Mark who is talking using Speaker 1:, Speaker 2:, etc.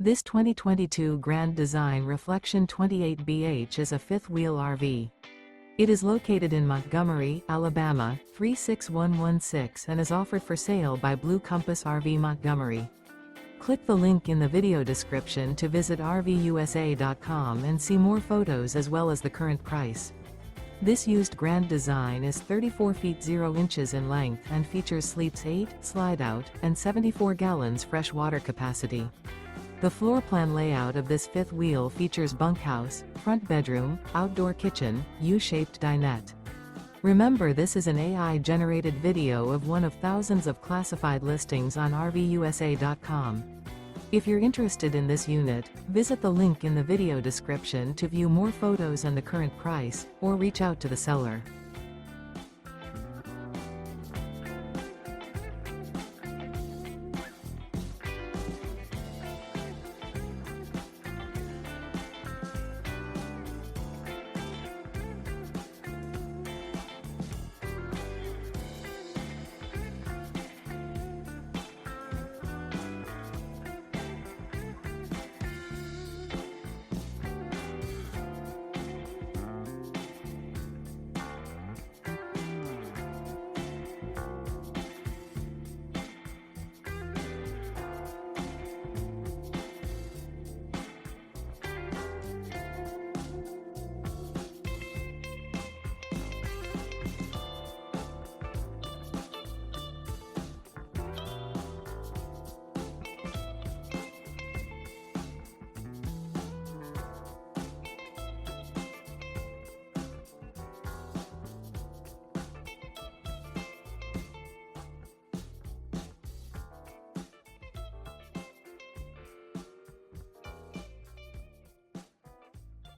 Speaker 1: This 2022 Grand Design Reflection 28BH is a fifth-wheel RV. It is located in Montgomery, Alabama, 36116 and is offered for sale by Blue Compass RV Montgomery. Click the link in the video description to visit RVUSA.com and see more photos as well as the current price. This used Grand Design is 34 feet 0 inches in length and features sleeps 8, slide-out, and 74 gallons fresh water capacity. The floor plan layout of this fifth wheel features bunkhouse, front bedroom, outdoor kitchen, U-shaped dinette. Remember, this is an AI-generated video of one of thousands of classified listings on RVUSA.com. If you're interested in this unit, visit the link in the video description to view more photos and the current price, or reach out to the seller.